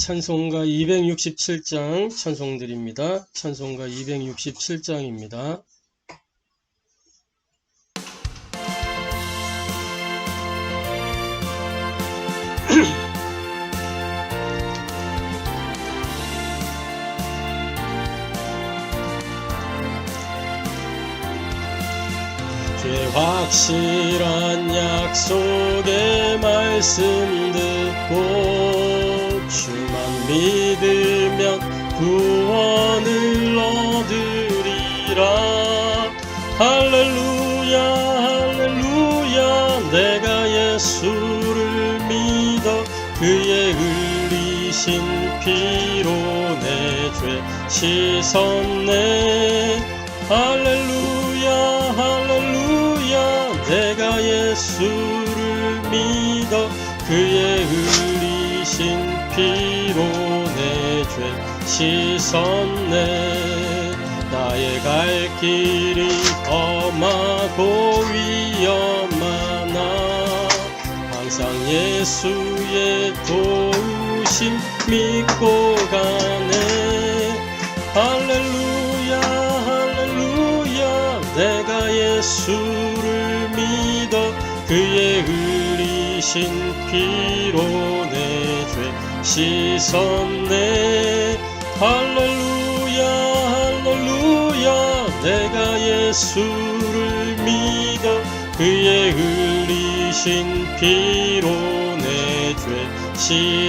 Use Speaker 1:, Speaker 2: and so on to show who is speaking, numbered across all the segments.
Speaker 1: 찬송가 267장 찬송드립니다. 찬송가 267장입니다. 주의 확실한 약속의 말씀 듣고 주만 믿으면 구원을 얻으리라. 할렐루야 할렐루야. 내가 예수를 믿어 그의 흘리신 피로 내 죄 씻었네. 할렐루야 할렐루야. 내가 예수를 믿어 그의 흘리신 피로 내 죄 씻었네. 나의 갈 길이 험하고 위험하나 항상 예수의 도우심 믿고 가네. 할렐루야 할렐루야. 내가 예수를 믿어 그의 흘리신 피로 내 죄 씻었네. 할렐루야 할렐루야. 내가 예수를 믿어 그의 흘리신 피로 내 죄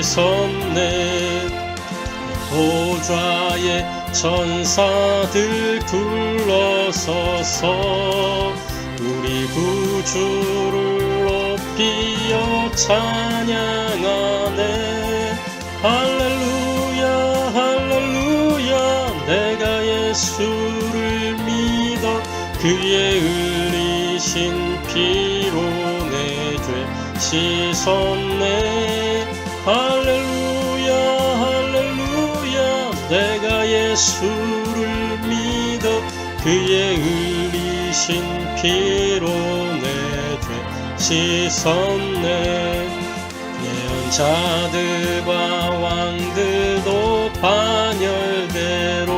Speaker 1: 씻었네. 보좌의 천사들 둘러서서 우리 구주를 높이어 찬양하네. 할렐루야 할렐루야. 내가 예수를 믿어 그의 흘리신 피로 내 죄 씻었네. 할렐루야 할렐루야. 내가 예수를 믿어 그의 흘리신 피로 내 죄 씻었네. 예언자들과 왕들도 반열대로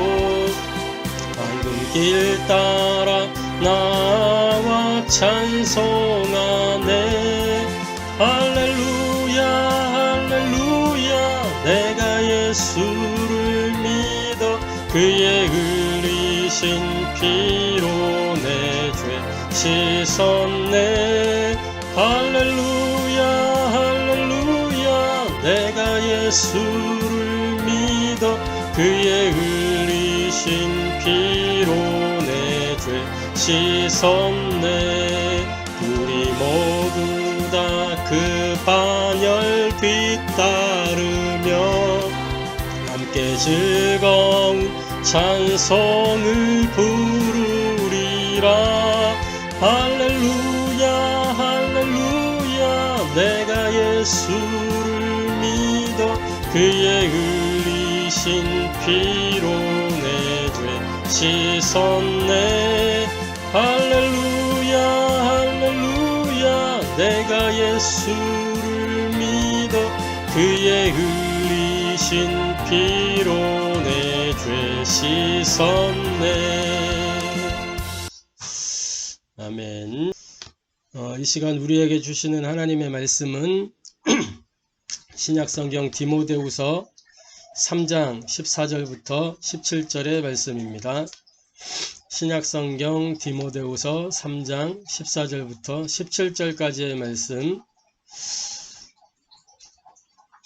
Speaker 1: 황금길 따라 나와 찬송하네. 할렐루야 할렐루야. 내가 예수를 믿어 그의 흘리신 피로 내 죄 씻었네. 할렐루야 할렐루야. 내가 예수를 믿어 그의 흘리신 피로 내 죄 씻었네. 우리 모두 다 그 반열 뒤따르며 함께 즐거운 찬송을 부르리라. 할렐루야 할렐루야. 내가 예수를 믿어 그의 흘리신 피로 내 죄 씻었네. 할렐루야 할렐루야. 내가 예수를 믿어 그의 흘리신 피로 내 죄 씻었네. 아멘. 이 시간 우리에게 주시는 하나님의 말씀은 신약성경 디모데후서 3장 14절부터 17절의 말씀입니다. 신약성경 디모데후서 3장 14절부터 17절까지의 말씀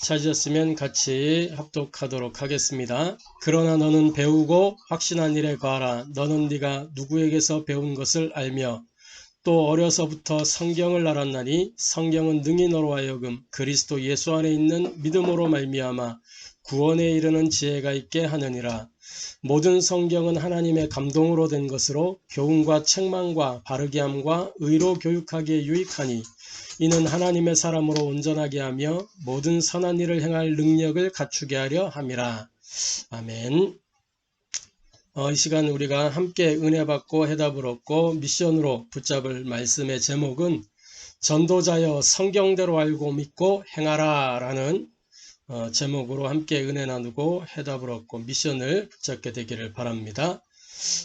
Speaker 1: 찾으셨으면 같이 합독하도록 하겠습니다. 그러나 너는 배우고 확신한 일에 거하라. 너는 네가 누구에게서 배운 것을 알며 또 어려서부터 성경을 알았나니 성경은 능히 너로 하여금 그리스도 예수 안에 있는 믿음으로 말미암아 구원에 이르는 지혜가 있게 하느니라. 모든 성경은 하나님의 감동으로 된 것으로 교훈과 책망과 바르게 함과 의로 교육하기에 유익하니 이는 하나님의 사람으로 온전하게 하며 모든 선한 일을 행할 능력을 갖추게 하려 함이라. 아멘. 이 시간 우리가 함께 은혜 받고 해답을 얻고 미션으로 붙잡을 말씀의 제목은 전도자여 성경대로 알고 믿고 행하라 라는 제목으로 함께 은혜 나누고 해답을 얻고 미션을 붙잡게 되기를 바랍니다.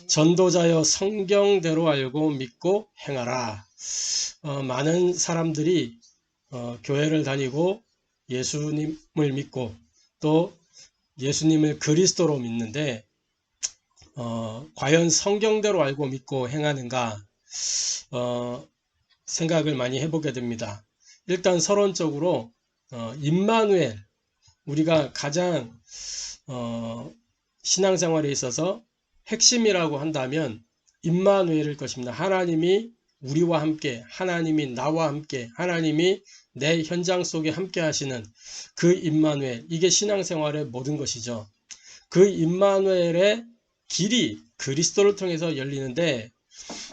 Speaker 1: 전도자여 성경대로 알고 믿고 행하라. 많은 사람들이 교회를 다니고 예수님을 믿고 또 예수님을 그리스도로 믿는데 과연 성경대로 알고 믿고 행하는가 생각을 많이 해보게 됩니다. 일단 서론적으로 임마누엘, 우리가 가장 신앙생활에 있어서 핵심이라고 한다면 임마누엘일 것입니다. 하나님이 우리와 함께, 하나님이 나와 함께, 하나님이 내 현장 속에 함께 하시는 그 임마누엘, 이게 신앙생활의 모든 것이죠. 그 임마누엘의 길이 그리스도를 통해서 열리는데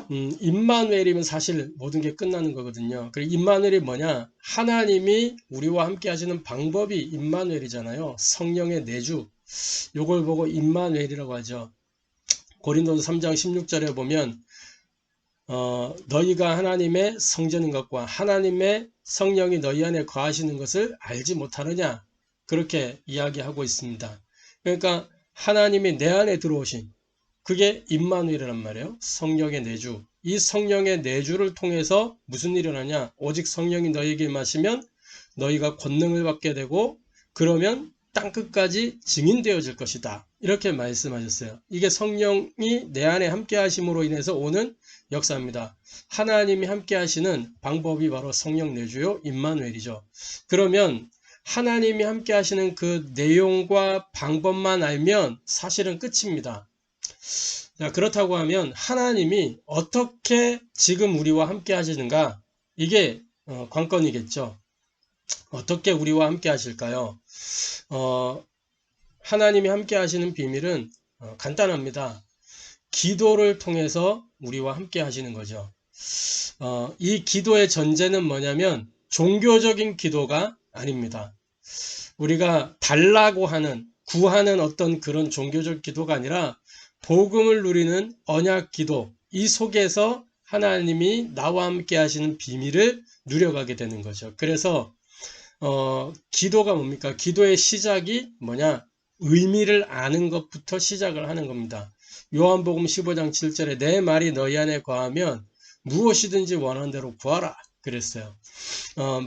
Speaker 1: 임마누엘이면 사실 모든 게 끝나는 거거든요. 그리고 임마누엘이 뭐냐? 하나님이 우리와 함께 하시는 방법이 임마누엘이잖아요. 성령의 내주, 요걸 보고 임마누엘이라고 하죠. 고린도서 3장 16절에 보면 너희가 하나님의 성전인 것과 하나님의 성령이 너희 안에 거하시는 것을 알지 못하느냐, 그렇게 이야기하고 있습니다. 그러니까 하나님이 내 안에 들어오신, 그게 임마누엘이란 말이에요. 성령의 내주. 이 성령의 내주를 통해서 무슨 일이 일어나냐? 오직 성령이 너희에게 임하시면 너희가 권능을 받게 되고 그러면 땅끝까지 증인되어질 것이다. 이렇게 말씀하셨어요. 이게 성령이 내 안에 함께 하심으로 인해서 오는 역사입니다. 하나님이 함께 하시는 방법이 바로 성령 내주요 임마누엘이죠. 그러면 하나님이 함께 하시는 그 내용과 방법만 알면 사실은 끝입니다. 자, 그렇다고 하면 하나님이 어떻게 지금 우리와 함께 하시는가? 이게 관건이겠죠. 어떻게 우리와 함께 하실까요? 하나님이 함께 하시는 비밀은 간단합니다. 기도를 통해서 우리와 함께 하시는 거죠. 이 기도의 전제는 뭐냐면 종교적인 기도가 아닙니다. 우리가 달라고 하는, 구하는 어떤 그런 종교적 기도가 아니라 복음을 누리는 언약 기도, 이 속에서 하나님이 나와 함께 하시는 비밀을 누려가게 되는 거죠. 그래서 기도가 뭡니까? 기도의 시작이 뭐냐? 의미를 아는 것부터 시작을 하는 겁니다. 요한복음 15장 7절에 내 말이 너희 안에 거하면 무엇이든지 원하는 대로 구하라 그랬어요.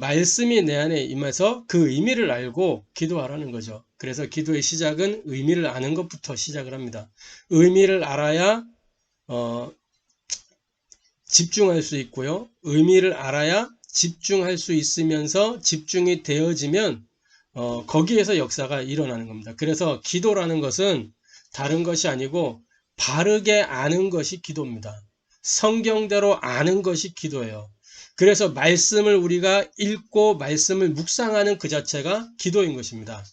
Speaker 1: 말씀이 내 안에 임해서 그 의미를 알고 기도하라는 거죠. 그래서 기도의 시작은 의미를 아는 것부터 시작을 합니다. 의미를 알아야 집중할 수 있고요. 의미를 알아야 집중할 수 있으면서 집중이 되어지면 거기에서 역사가 일어나는 겁니다. 그래서 기도라는 것은 다른 것이 아니고 바르게 아는 것이 기도입니다. 성경대로 아는 것이 기도예요. 그래서 말씀을 우리가 읽고 말씀을 묵상하는 그 자체가 기도인 것입니다.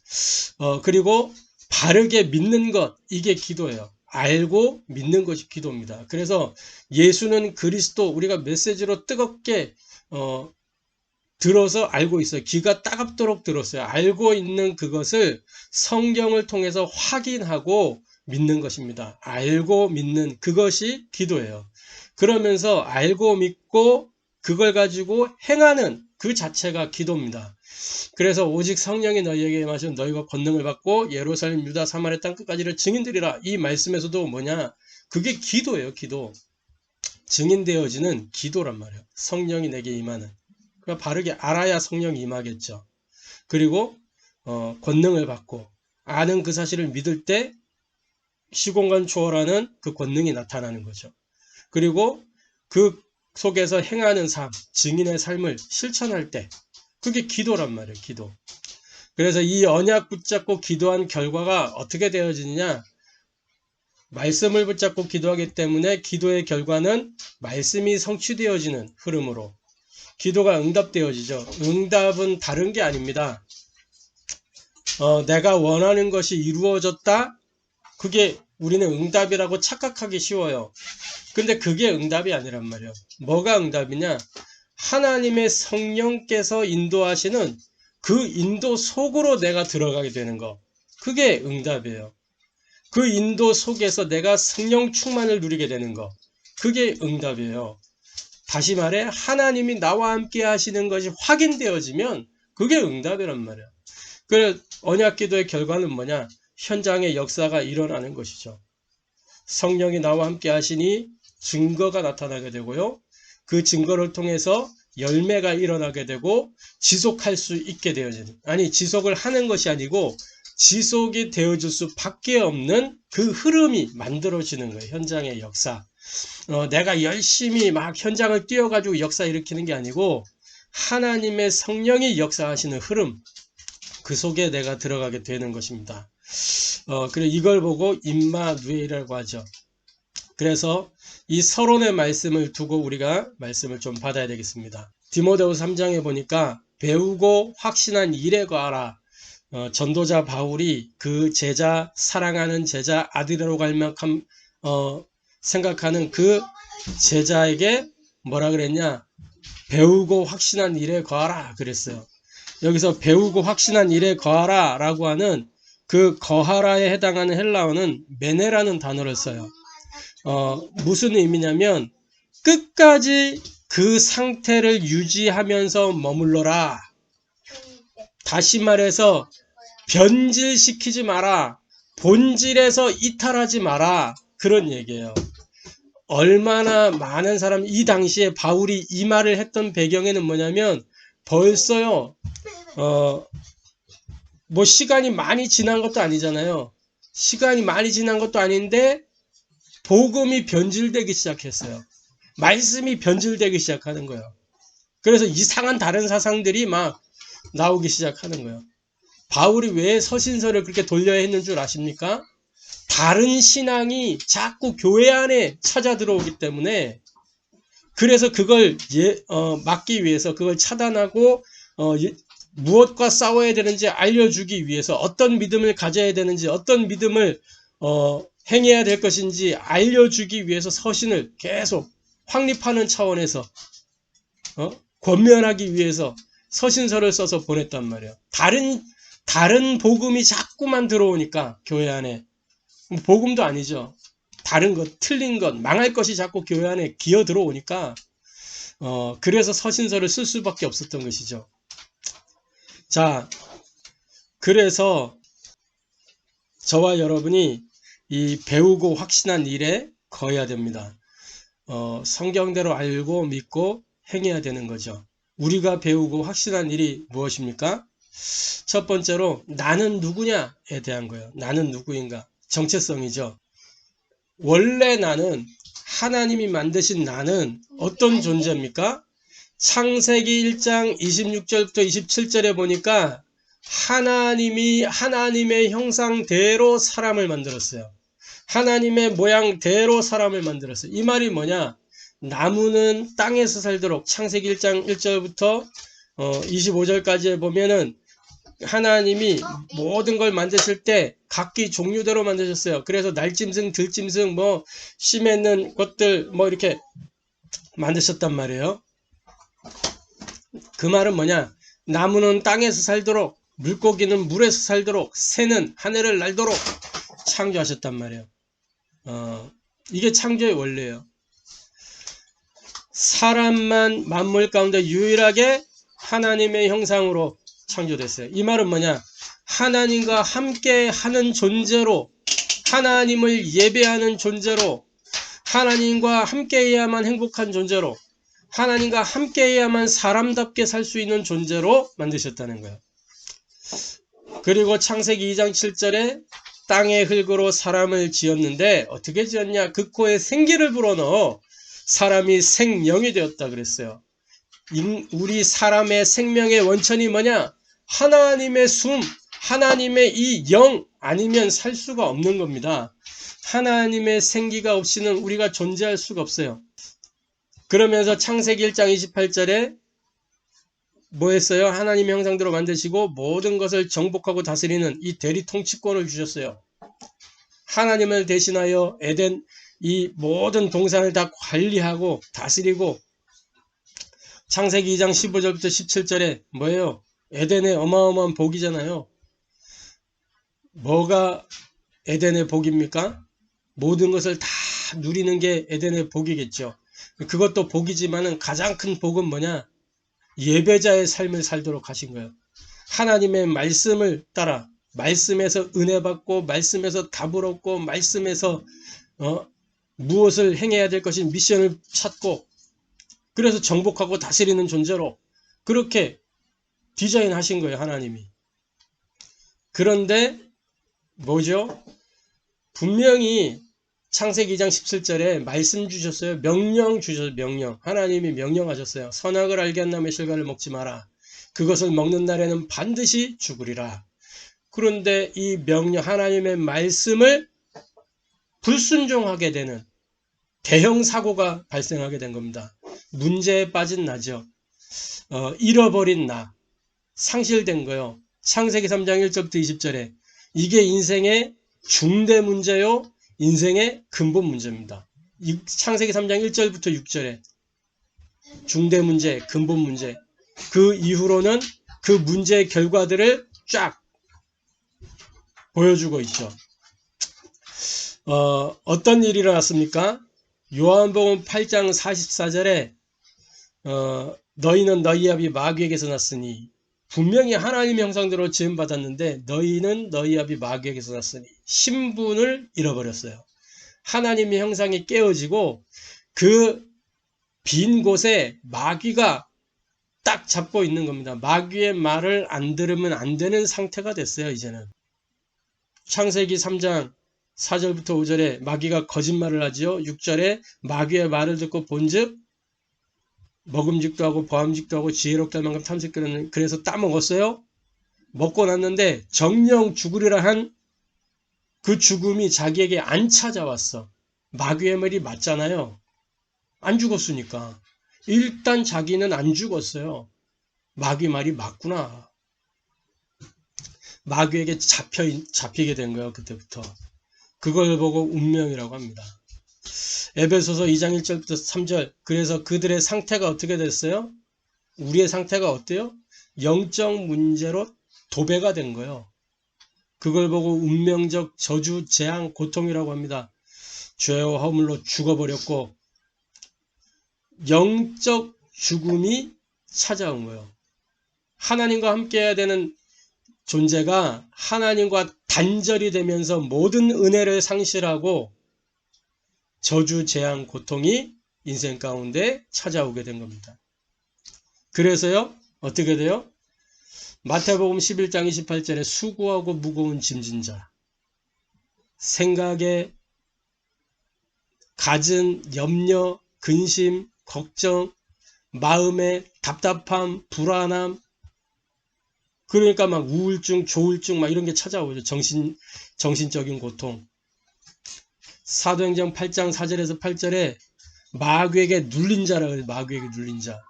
Speaker 1: 그리고 바르게 믿는 것, 이게 기도예요. 알고 믿는 것이 기도입니다. 그래서 예수는 그리스도, 우리가 메시지로 뜨겁게 들어서 알고 있어요. 귀가 따갑도록 들었어요. 알고 있는 그것을 성경을 통해서 확인하고 믿는 것입니다. 알고 믿는 그것이 기도예요. 그러면서 알고 믿고 그걸 가지고 행하는 그 자체가 기도입니다. 그래서 오직 성령이 너희에게 임하시면 너희가 권능을 받고 예루살렘, 유다, 사마리아 땅 끝까지를 증인되리라. 이 말씀에서도 뭐냐? 그게 기도예요. 기도. 증인되어지는 기도란 말이에요. 성령이 내게 임하는. 그러니까 바르게 알아야 성령이 임하겠죠. 그리고 권능을 받고 아는 그 사실을 믿을 때 시공간 초월하는 그 권능이 나타나는 거죠. 그리고 그 속에서 행하는 삶, 증인의 삶을 실천할 때 그게 기도란 말이에요. 기도. 그래서 이 언약 붙잡고 기도한 결과가 어떻게 되어지느냐? 말씀을 붙잡고 기도하기 때문에 기도의 결과는 말씀이 성취되어지는 흐름으로 기도가 응답되어지죠. 응답은 다른 게 아닙니다. 내가 원하는 것이 이루어졌다? 그게 우리는 응답이라고 착각하기 쉬워요. 근데 그게 응답이 아니란 말이에요. 뭐가 응답이냐? 하나님의 성령께서 인도하시는 그 인도 속으로 내가 들어가게 되는 거. 그게 응답이에요. 그 인도 속에서 내가 성령 충만을 누리게 되는 거. 그게 응답이에요. 다시 말해 하나님이 나와 함께 하시는 것이 확인되어지면 그게 응답이란 말이에요. 그래 언약기도의 결과는 뭐냐? 현장의 역사가 일어나는 것이죠. 성령이 나와 함께 하시니 증거가 나타나게 되고요. 그 증거를 통해서 열매가 일어나게 되고 지속할 수 있게 되어지는, 아니 지속을 하는 것이 아니고 지속이 되어질 수밖에 없는 그 흐름이 만들어지는 거예요. 현장의 역사. 내가 열심히 막 현장을 뛰어가지고 역사 일으키는 게 아니고 하나님의 성령이 역사하시는 흐름, 그 속에 내가 들어가게 되는 것입니다. 그래 이걸 보고 임마누엘이라고 하죠. 그래서 이 서론의 말씀을 두고 우리가 말씀을 좀 받아야 되겠습니다. 디모데후서 3장에 보니까 배우고 확신한 일에 거하라. 전도자 바울이 그 제자, 사랑하는 제자, 아들이라고 할 만큼 생각하는 그 제자에게 뭐라 그랬냐? 배우고 확신한 일에 거하라 그랬어요. 여기서 배우고 확신한 일에 거하라 라고 하는 그 거하라에 해당하는 헬라어는 메네라는 단어를 써요. 무슨 의미냐면 끝까지 그 상태를 유지하면서 머물러라. 다시 말해서 변질시키지 마라. 본질에서 이탈하지 마라. 그런 얘기예요. 얼마나 많은 사람, 이 당시에 바울이 이 말을 했던 배경에는 뭐냐면 벌써요. 뭐 시간이 많이 지난 것도 아니잖아요. 시간이 많이 지난 것도 아닌데 복음이 변질되기 시작했어요. 말씀이 변질되기 시작하는 거예요. 그래서 이상한 다른 사상들이 막 나오기 시작하는 거예요. 바울이 왜 서신서를 그렇게 돌려야 했는 줄 아십니까? 다른 신앙이 자꾸 교회 안에 찾아 들어오기 때문에, 그래서 그걸 막기 위해서, 그걸 차단하고 무엇과 싸워야 되는지 알려주기 위해서, 어떤 믿음을 가져야 되는지, 어떤 믿음을 행해야 될 것인지 알려주기 위해서 서신을 계속 확립하는 차원에서 권면하기 위해서 서신서를 써서 보냈단 말이에요. 다른 복음이 자꾸만 들어오니까 교회 안에, 복음도 아니죠. 다른 것, 틀린 것, 망할 것이 자꾸 교회 안에 기어 들어오니까 그래서 서신서를 쓸 수밖에 없었던 것이죠. 자, 그래서 저와 여러분이 이 배우고 확신한 일에 거해야 됩니다. 성경대로 알고 믿고 행해야 되는 거죠. 우리가 배우고 확신한 일이 무엇입니까? 첫 번째로 나는 누구냐에 대한 거예요. 나는 누구인가? 정체성이죠. 원래 나는, 하나님이 만드신 나는 어떤 존재입니까? 창세기 1장 26절부터 27절에 보니까 하나님이 하나님의 형상대로 사람을 만들었어요. 하나님의 모양대로 사람을 만들었어요. 이 말이 뭐냐? 나무는 땅에서 살도록, 창세기 1장 1절부터 25절까지 보면은 하나님이 모든 걸 만드실 때 각기 종류대로 만드셨어요. 그래서 날짐승, 들짐승, 뭐 씨 맺는 것들 뭐 이렇게 만드셨단 말이에요. 그 말은 뭐냐? 나무는 땅에서 살도록, 물고기는 물에서 살도록, 새는 하늘을 날도록 창조하셨단 말이에요. 이게 창조의 원리예요. 사람만 만물 가운데 유일하게 하나님의 형상으로 창조됐어요. 이 말은 뭐냐? 하나님과 함께 하는 존재로, 하나님을 예배하는 존재로, 하나님과 함께 해야만 행복한 존재로, 하나님과 함께 해야만 사람답게 살 수 있는 존재로 만드셨다는 거예요. 그리고 창세기 2장 7절에 땅의 흙으로 사람을 지었는데 어떻게 지었냐? 그 코에 생기를 불어넣어 사람이 생명이 되었다 그랬어요. 우리 사람의 생명의 원천이 뭐냐? 하나님의 숨, 하나님의 이 영 아니면 살 수가 없는 겁니다. 하나님의 생기가 없이는 우리가 존재할 수가 없어요. 그러면서 창세기 1장 28절에 뭐 했어요? 하나님의 형상대로 만드시고 모든 것을 정복하고 다스리는 이 대리 통치권을 주셨어요. 하나님을 대신하여 에덴 이 모든 동산을 다 관리하고 다스리고, 창세기 2장 15절부터 17절에 뭐예요? 에덴의 어마어마한 복이잖아요. 뭐가 에덴의 복입니까? 모든 것을 다 누리는 게 에덴의 복이겠죠. 그것도 복이지만은 가장 큰 복은 뭐냐? 예배자의 삶을 살도록 하신 거예요. 하나님의 말씀을 따라 말씀에서 은혜 받고 말씀에서 답을 얻고 말씀에서 무엇을 행해야 될 것인 미션을 찾고 그래서 정복하고 다스리는 존재로 그렇게 디자인하신 거예요, 하나님이. 그런데 뭐죠? 분명히 창세기 2장 17절에 말씀 주셨어요. 명령 주셨어요. 명령. 하나님이 명령하셨어요. 선악을 알게 한 나무의 실과를 먹지 마라. 그것을 먹는 날에는 반드시 죽으리라. 그런데 이 명령, 하나님의 말씀을 불순종하게 되는 대형 사고가 발생하게 된 겁니다. 문제에 빠진 나죠. 잃어버린 나, 상실된 거요. 창세기 3장 1절부터 20절에 이게 인생의 중대 문제요, 인생의 근본 문제입니다. 창세기 3장 1절부터 6절에 중대 문제, 근본 문제. 그 이후로는 그 문제의 결과들을 쫙 보여주고 있죠. 어떤 일이 일어났습니까? 요한복음 8장 44절에 너희는 너희 아비 마귀에게서 났으니 분명히 하나님의 형상대로 지음받았는데 너희는 너희 아비 마귀에게서 났으니 신분을 잃어버렸어요. 하나님의 형상이 깨어지고 그 빈 곳에 마귀가 딱 잡고 있는 겁니다. 마귀의 말을 안 들으면 안 되는 상태가 됐어요. 이제는 창세기 3장 4절부터 5절에 마귀가 거짓말을 하지요. 6절에 마귀의 말을 듣고 본즉 먹음직도 하고 보암직도 하고 지혜롭게 할 만큼 탐색하는 그래서 따먹었어요. 먹고 났는데 정령 죽으리라 한 그 죽음이 자기에게 안 찾아왔어. 마귀의 말이 맞잖아요. 안 죽었으니까. 일단 자기는 안 죽었어요. 마귀 말이 맞구나. 마귀에게 잡히게 된 거예요. 그때부터. 그걸 보고 운명이라고 합니다. 에베소서 2장 1절부터 3절. 그래서 그들의 상태가 어떻게 됐어요? 우리의 상태가 어때요? 영적 문제로 도배가 된 거예요. 그걸 보고 운명적 저주, 재앙, 고통이라고 합니다. 죄와 허물로 죽어버렸고 영적 죽음이 찾아온 거예요. 하나님과 함께 해야 되는 존재가 하나님과 단절이 되면서 모든 은혜를 상실하고 저주, 재앙, 고통이 인생 가운데 찾아오게 된 겁니다. 그래서요, 어떻게 돼요? 마태복음 11장 28절에 수고하고 무거운 짐진 자, 생각에 갖은 염려, 근심, 걱정, 마음의 답답함, 불안함, 그러니까 막 우울증, 조울증 막 이런 게 찾아오죠. 정신적인 고통. 사도행전 8장 4절에서 8절에 마귀에게 눌린 자라고 해요. 마귀에게 눌린 자.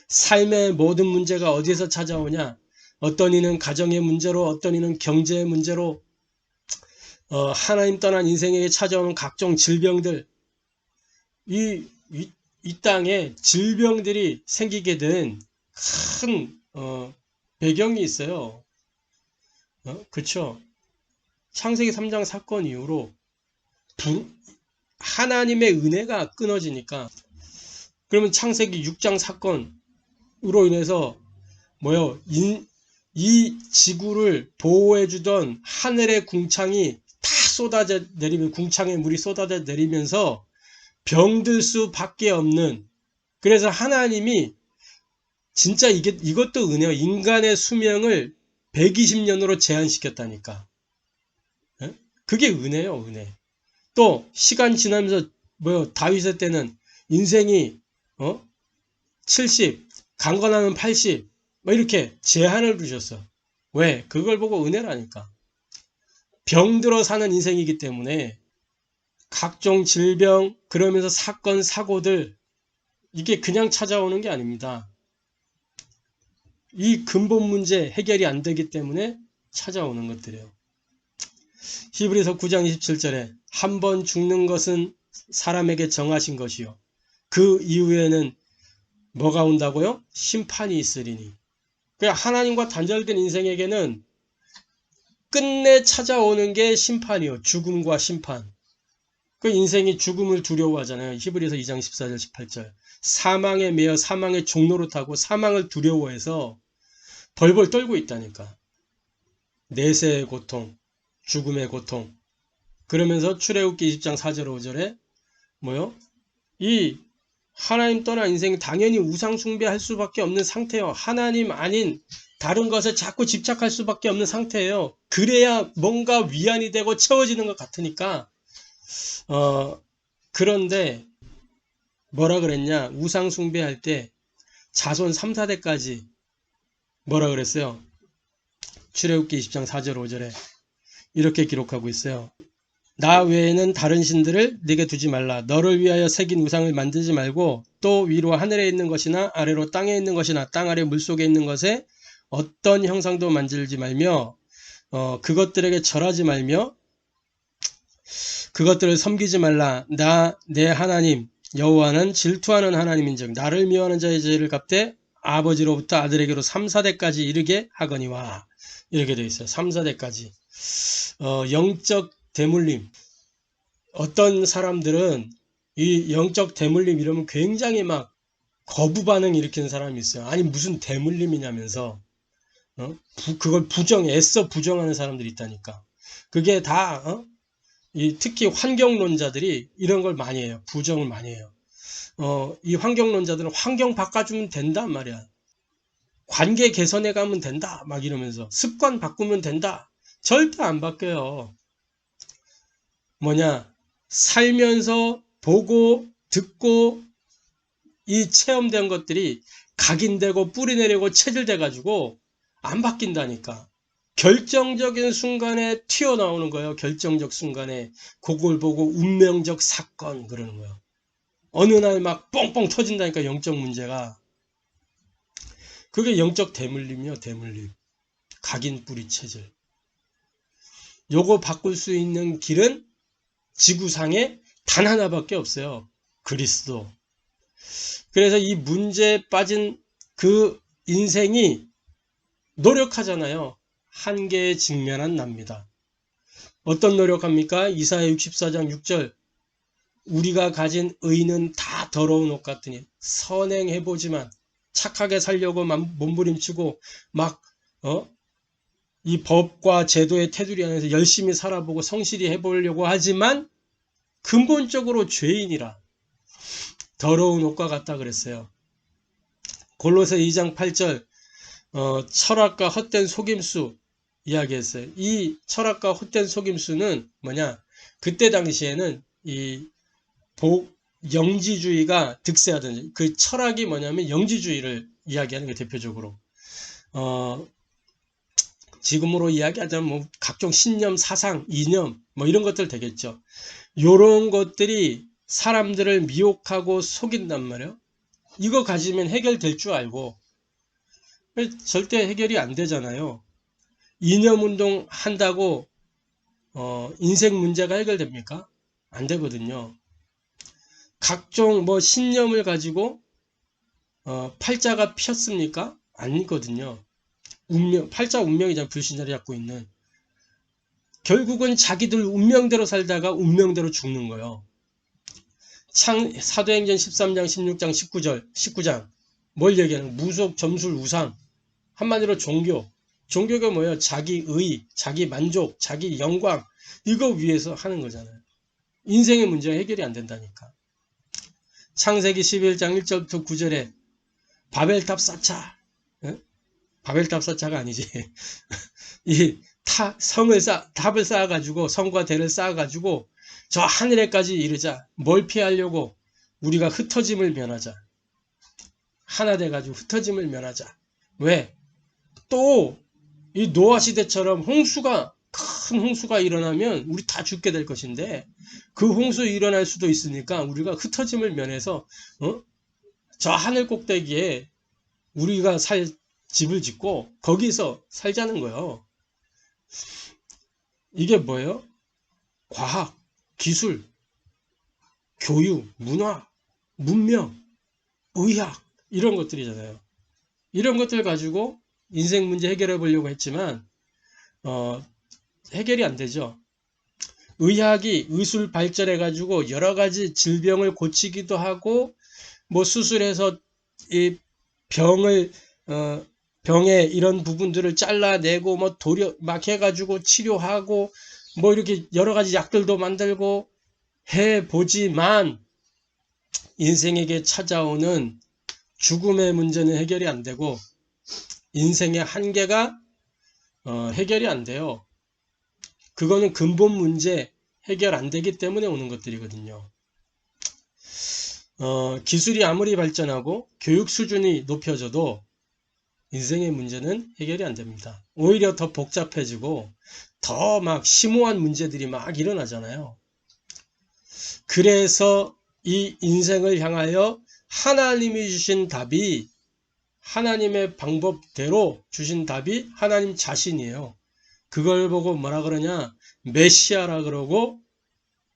Speaker 1: 삶의 모든 문제가 어디에서 찾아오냐? 어떤 이는 가정의 문제로, 어떤 이는 경제의 문제로, 하나님 떠난 인생에게 찾아오는 각종 질병들. 이 땅에 질병들이 생기게 된 큰 배경이 있어요. 그렇죠? 창세기 3장 사건 이후로 하나님의 은혜가 끊어지니까 그러면 창세기 6장 사건으로 인해서 이 지구를 보호해주던 하늘의 궁창이 다 쏟아져 내리면 궁창에 물이 쏟아져 내리면서 병들 수밖에 없는 그래서 하나님이 진짜 이것도 은혜요. 인간의 수명을 120년으로 제한시켰다니까. 그게 은혜요, 은혜. 또 시간 지나면서 다윗의 때는 인생이 70, 강건하면 80, 이렇게 제한을 두셨어. 왜? 그걸 보고 은혜라니까. 병들어 사는 인생이기 때문에 각종 질병, 그러면서 사건, 사고들 이게 그냥 찾아오는 게 아닙니다. 이 근본 문제 해결이 안 되기 때문에 찾아오는 것들이에요. 히브리서 9장 27절에 한 번 죽는 것은 사람에게 정하신 것이요. 그 이후에는 뭐가 온다고요? 심판이 있으리니. 그냥 하나님과 단절된 인생에게는 끝내 찾아오는 게 심판이요. 죽음과 심판. 그 인생이 죽음을 두려워하잖아요. 히브리서 2장 14절 18절. 사망에 매여 사망의 종로로 타고 사망을 두려워해서 벌벌 떨고 있다니까. 내세의 고통, 죽음의 고통. 그러면서 출애굽기 20장 4절 5절에 뭐요? 이 하나님 떠난 인생 당연히 우상 숭배할 수밖에 없는 상태예요. 하나님 아닌 다른 것에 자꾸 집착할 수밖에 없는 상태예요. 그래야 뭔가 위안이 되고 채워지는 것 같으니까. 그런데 뭐라 그랬냐? 우상 숭배할 때 자손 3, 4대까지 뭐라 그랬어요? 출애굽기 20장 4절 5절에 이렇게 기록하고 있어요. 나 외에는 다른 신들을 네게 두지 말라. 너를 위하여 새긴 우상을 만들지 말고 또 위로 하늘에 있는 것이나 아래로 땅에 있는 것이나 땅 아래 물속에 있는 것에 어떤 형상도 만들지 말며 그것들에게 절하지 말며 그것들을 섬기지 말라. 나 내 하나님 여호와는 질투하는 하나님인즉 나를 미워하는 자의 죄를 갚되 아버지로부터 아들에게로 3, 4대까지 이르게 하거니와. 이렇게 되어 있어요. 3, 4대까지. 영적 대물림. 어떤 사람들은 이 영적 대물림 이러면 굉장히 막 거부 반응 일으키는 사람이 있어요. 아니 무슨 대물림이냐면서 그걸 애써 부정하는 사람들이 있다니까. 그게 다 특히 환경론자들이 이런 걸 많이 해요. 부정을 많이 해요. 이 환경론자들은 환경 바꿔주면 된단 말이야. 관계 개선해 가면 된다 막 이러면서 습관 바꾸면 된다. 절대 안 바뀌어요. 뭐냐, 살면서 보고 듣고 이 체험된 것들이 각인되고 뿌리내리고 체질돼 가지고 안 바뀐다니까. 결정적인 순간에 튀어나오는 거예요. 결정적 순간에 그걸 보고 운명적 사건 그러는 거예요. 어느 날 막 뻥뻥 터진다니까. 영적 문제가. 그게 영적 대물림이요. 대물림. 각인 뿌리 체질. 요거 바꿀 수 있는 길은 지구상에 단 하나밖에 없어요. 그리스도. 그래서 이 문제에 빠진 그 인생이 노력하잖아요. 한계에 직면한 납니다. 어떤 노력합니까? 이사야 64장 6절. 우리가 가진 의는 다 더러운 옷 같으니 선행해보지만 착하게 살려고 몸부림치고 막 이 법과 제도의 테두리 안에서 열심히 살아보고 성실히 해보려고 하지만 근본적으로 죄인이라 더러운 옷과 같다 그랬어요. 골로새 2장 8절 철학과 헛된 속임수 이야기했어요. 이 철학과 헛된 속임수는 뭐냐? 그때 당시에는 이 영지주의가 득세하던 그 철학이 뭐냐면 영지주의를 이야기하는 게 대표적으로 지금으로 이야기하자면 뭐 각종 신념, 사상, 이념 뭐 이런 것들 되겠죠. 요런 것들이 사람들을 미혹하고 속인단 말이에요. 이거 가지면 해결될 줄 알고 절대 해결이 안 되잖아요. 이념운동 한다고 인생 문제가 해결됩니까? 안 되거든요. 각종 뭐 신념을 가지고 팔자가 폈습니까? 아니거든요. 팔자 운명이잖아요. 불신자를 갖고 있는. 결국은 자기들 운명대로 살다가 운명대로 죽는 거예요. 사도행전 13장, 16장, 19장 뭘 얘기하는 거예요? 무속, 점술, 우상. 한마디로 종교. 종교가 뭐예요? 자기 의, 자기 만족, 자기 영광 이거 위해서 하는 거잖아요. 인생의 문제가 해결이 안 된다니까. 창세기 11장 1절부터 9절에 바벨탑 쌓자. 바벨탑 쌓자가 아니지. 이 탑을 쌓아가지고 성과 대를 쌓아가지고 저 하늘에까지 이르자. 뭘 피하려고? 우리가 흩어짐을 면하자. 하나 돼가지고 흩어짐을 면하자. 왜? 또 이 노아 시대처럼 큰 홍수가 일어나면 우리 다 죽게 될 것인데 그 홍수 일어날 수도 있으니까 우리가 흩어짐을 면해서 저 하늘 꼭대기에 우리가 살 집을 짓고 거기서 살자는 거예요. 이게 뭐예요? 과학, 기술, 교육, 문화, 문명, 의학 이런 것들이잖아요. 이런 것들 가지고 인생 문제 해결해 보려고 했지만 해결이 안 되죠. 의학이 의술 발전해 가지고 여러 가지 질병을 고치기도 하고 뭐 수술해서 이 병을 병의 이런 부분들을 잘라내고 뭐 도려 막 해가지고 치료하고 뭐 이렇게 여러 가지 약들도 만들고 해 보지만 인생에게 찾아오는 죽음의 문제는 해결이 안 되고 인생의 한계가 해결이 안 돼요. 그거는 근본 문제 해결 안 되기 때문에 오는 것들이거든요. 기술이 아무리 발전하고 교육 수준이 높여져도 인생의 문제는 해결이 안 됩니다. 오히려 더 복잡해지고 더 막 심오한 문제들이 막 일어나잖아요. 그래서 이 인생을 향하여 하나님이 주신 답이 하나님의 방법대로 주신 답이 하나님 자신이에요. 그걸 보고 뭐라 그러냐? 메시아라 그러고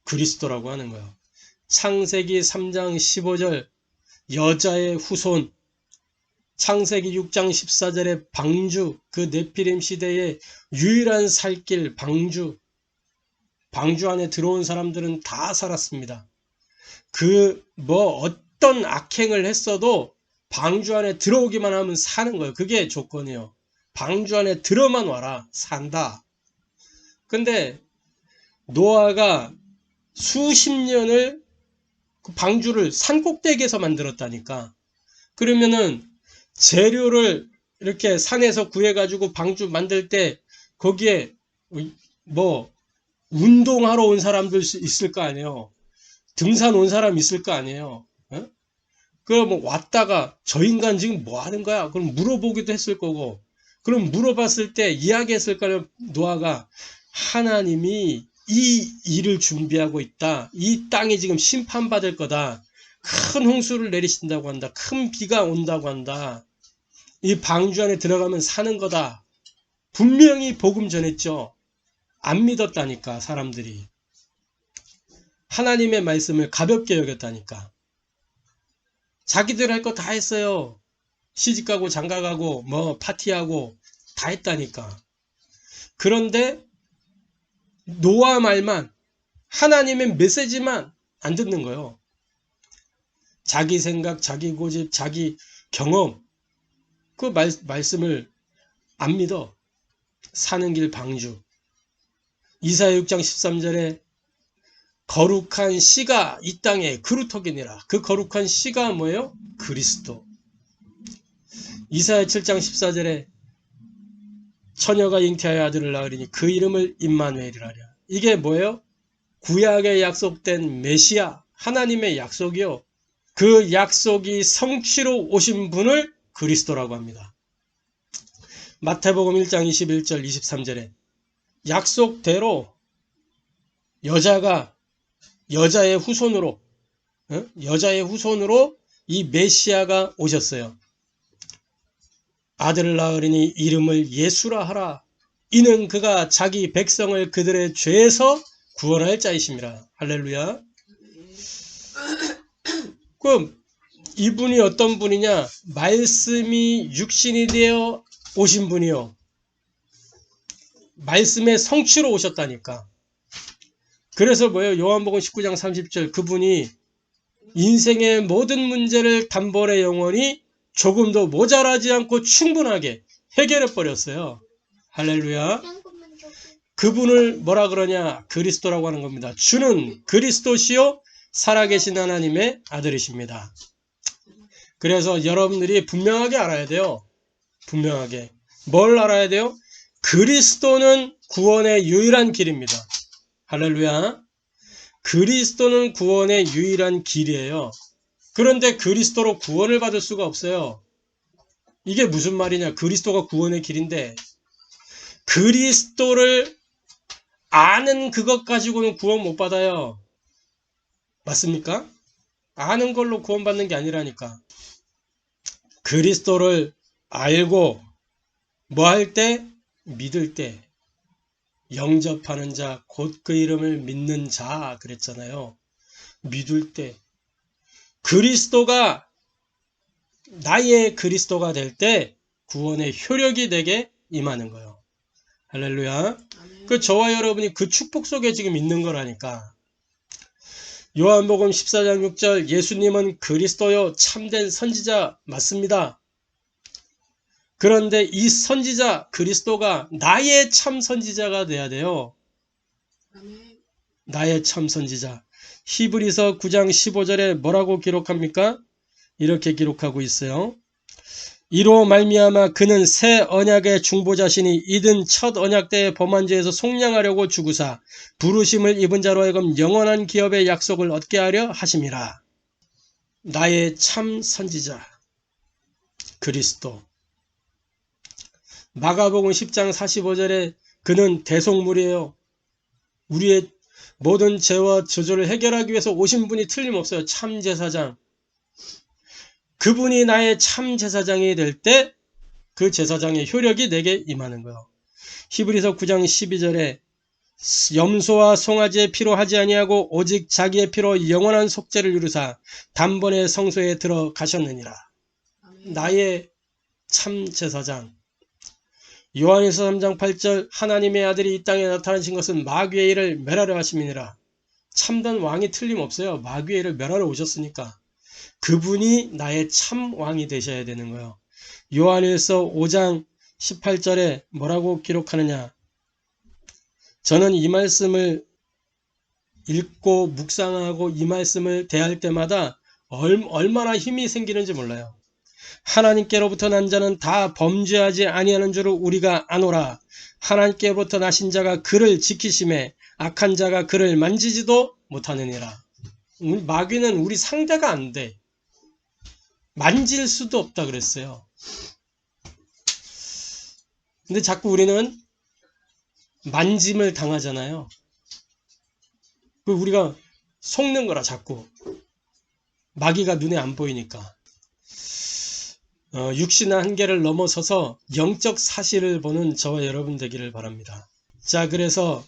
Speaker 1: 그리스도라고 하는 거예요. 창세기 3장 15절 여자의 후손, 창세기 6장 14절에 방주, 그 네피림 시대의 유일한 살길 방주 안에 들어온 사람들은 다 살았습니다. 어떤 악행을 했어도 방주 안에 들어오기만 하면 사는 거예요. 그게 조건이에요. 방주 안에 들어만 와라. 산다. 근데 노아가 수십 년을 그 방주를 산 꼭대기에서 만들었다니까. 그러면은 재료를 이렇게 산에서 구해가지고 방주 만들 때 거기에 뭐 운동하러 온 사람들 있을 거 아니에요. 등산 온 사람 있을 거 아니에요. 그럼 뭐 왔다가 저 인간 지금 뭐 하는 거야? 그럼 물어보기도 했을 거고. 그럼 물어봤을 때 이야기했을 거예요. 노아가 하나님이 이 일을 준비하고 있다. 이 땅이 지금 심판받을 거다. 큰 홍수를 내리신다고 한다. 큰 비가 온다고 한다. 이 방주 안에 들어가면 사는 거다. 분명히 복음 전했죠. 안 믿었다니까 사람들이. 하나님의 말씀을 가볍게 여겼다니까. 자기들 할 거 다 했어요. 시집가고 장가가고 뭐 파티하고 다 했다니까. 그런데 노아 말만 하나님의 메시지만 안 듣는 거예요. 자기 생각, 자기 고집, 자기 경험 그 말씀을 안 믿어. 사는 길 방주. 이사야 6장 13절에 거룩한 씨가 이 땅에 그루터기니라. 그 거룩한 씨가 뭐예요? 그리스도. 이사야 7장 14절에 처녀가 잉태하여 아들을 낳으리니 그 이름을 임마누엘이라 하랴. 이게 뭐예요? 구약에 약속된 메시아, 하나님의 약속이요. 그 약속이 성취로 오신 분을 그리스도라고 합니다. 마태복음 1장 21절 23절에 약속대로 여자의 후손으로 이 메시아가 오셨어요. 아들을 낳으리니 이름을 예수라 하라. 이는 그가 자기 백성을 그들의 죄에서 구원할 자이심이라. 할렐루야. 그럼 이분이 어떤 분이냐? 말씀이 육신이 되어 오신 분이요. 말씀의 성취로 오셨다니까. 그래서 뭐예요? 요한복음 19장 30절 그분이 인생의 모든 문제를 단번에 영원히 조금도 모자라지 않고 충분하게 해결해 버렸어요. 할렐루야. 그분을 뭐라 그러냐? 그리스도라고 하는 겁니다. 주는 그리스도시요 살아계신 하나님의 아들이십니다. 그래서 여러분들이 분명하게 알아야 돼요. 분명하게. 뭘 알아야 돼요? 그리스도는 구원의 유일한 길입니다. 할렐루야. 그리스도는 구원의 유일한 길이에요. 그런데 그리스도로 구원을 받을 수가 없어요. 이게 무슨 말이냐? 그리스도가 구원의 길인데 그리스도를 아는 그것 가지고는 구원 못 받아요. 맞습니까? 아는 걸로 구원받는 게 아니라니까. 그리스도를 알고 뭐 할 때? 믿을 때. 영접하는 자, 곧 그 이름을 믿는 자 그랬잖아요. 믿을 때. 그리스도가 나의 그리스도가 될 때 구원의 효력이 되게 임하는 거예요. 할렐루야. 그 저와 여러분이 그 축복 속에 지금 있는 거라니까. 요한복음 14장 6절 예수님은 그리스도요 참된 선지자 맞습니다. 그런데 이 선지자 그리스도가 나의 참 선지자가 돼야 돼요. 나의 참 선지자. 히브리서 9장 15절에 뭐라고 기록합니까? 이렇게 기록하고 있어요. 이로 말미암아 그는 새 언약의 중보자시니 이든 첫 언약 때의 범한 죄에서 속량하려고 주구사 부르심을 입은 자로 하여금 영원한 기업의 약속을 얻게 하려 하심이라. 나의 참 선지자 그리스도. 마가복음 10장 45절에 그는 대속물이에요. 우리의 모든 죄와 저주를 해결하기 위해서 오신 분이 틀림없어요. 참 제사장. 그분이 나의 참 제사장이 될 때 그 제사장의 효력이 내게 임하는 거예요. 히브리서 9장 12절에 염소와 송아지의 피로 하지 아니하고 오직 자기의 피로 영원한 속죄를 이루사 단번에 성소에 들어가셨느니라. 나의 참 제사장. 요한일서 3장 8절 하나님의 아들이 이 땅에 나타나신 것은 마귀의 일을 멸하려 하심이니라. 참된 왕이 틀림없어요. 마귀의 일을 멸하러 오셨으니까. 그분이 나의 참 왕이 되셔야 되는 거예요. 요한일서 5장 18절에 뭐라고 기록하느냐. 저는 이 말씀을 읽고 묵상하고 이 말씀을 대할 때마다 얼마나 힘이 생기는지 몰라요. 하나님께로부터 난 자는 다 범죄하지 아니하는 줄을 우리가 아노라. 하나님께로부터 나신 자가 그를 지키심에 악한 자가 그를 만지지도 못하느니라. 마귀는 우리 상대가 안 돼. 만질 수도 없다 그랬어요. 근데 자꾸 우리는 만짐을 당하잖아요. 우리가 속는 거라 자꾸. 마귀가 눈에 안 보이니까. 육신의 한계를 넘어서서 영적 사실을 보는 저와 여러분 되기를 바랍니다. 자, 그래서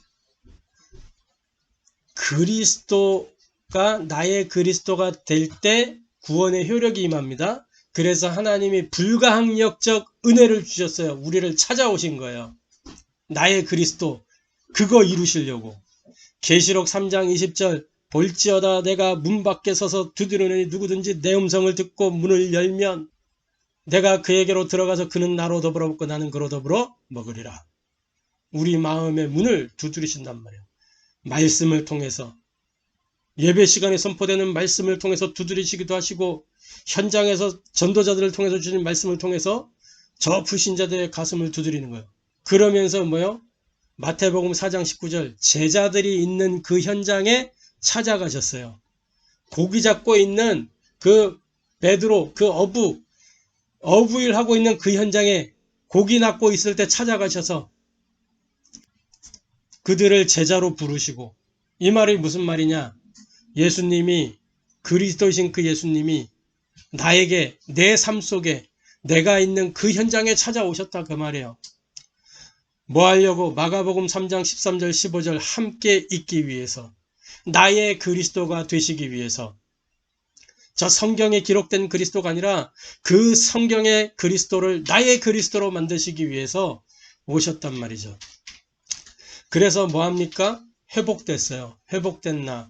Speaker 1: 그리스도가 나의 그리스도가 될 때 구원의 효력이 임합니다. 그래서 하나님이 불가항력적 은혜를 주셨어요. 우리를 찾아오신 거예요. 나의 그리스도, 그거 이루시려고. 계시록 3장 20절 볼지어다 내가 문 밖에 서서 두드리노니 누구든지 내 음성을 듣고 문을 열면 내가 그에게로 들어가서 그는 나로 더불어 먹고 나는 그로 더불어 먹으리라. 우리 마음의 문을 두드리신단 말이에요. 말씀을 통해서. 예배 시간에 선포되는 말씀을 통해서 두드리시기도 하시고 현장에서 전도자들을 통해서 주신 말씀을 통해서 저 불신자들의 가슴을 두드리는 거예요. 그러면서 뭐요? 마태복음 4장 19절 제자들이 있는 그 현장에 찾아가셨어요. 고기 잡고 있는 그 베드로, 그 어부일 하고 있는 그 현장에 고기 낚고 있을 때 찾아가셔서 그들을 제자로 부르시고. 이 말이 무슨 말이냐? 예수님이, 그리스도이신 그 예수님이 나에게 내 삶 속에 내가 있는 그 현장에 찾아오셨다 그 말이에요. 뭐 하려고? 마가복음 3장 13절 15절 함께 있기 위해서, 나의 그리스도가 되시기 위해서. 저 성경에 기록된 그리스도가 아니라 그 성경의 그리스도를 나의 그리스도로 만드시기 위해서 오셨단 말이죠. 그래서 뭐합니까? 회복됐어요. 회복된 나.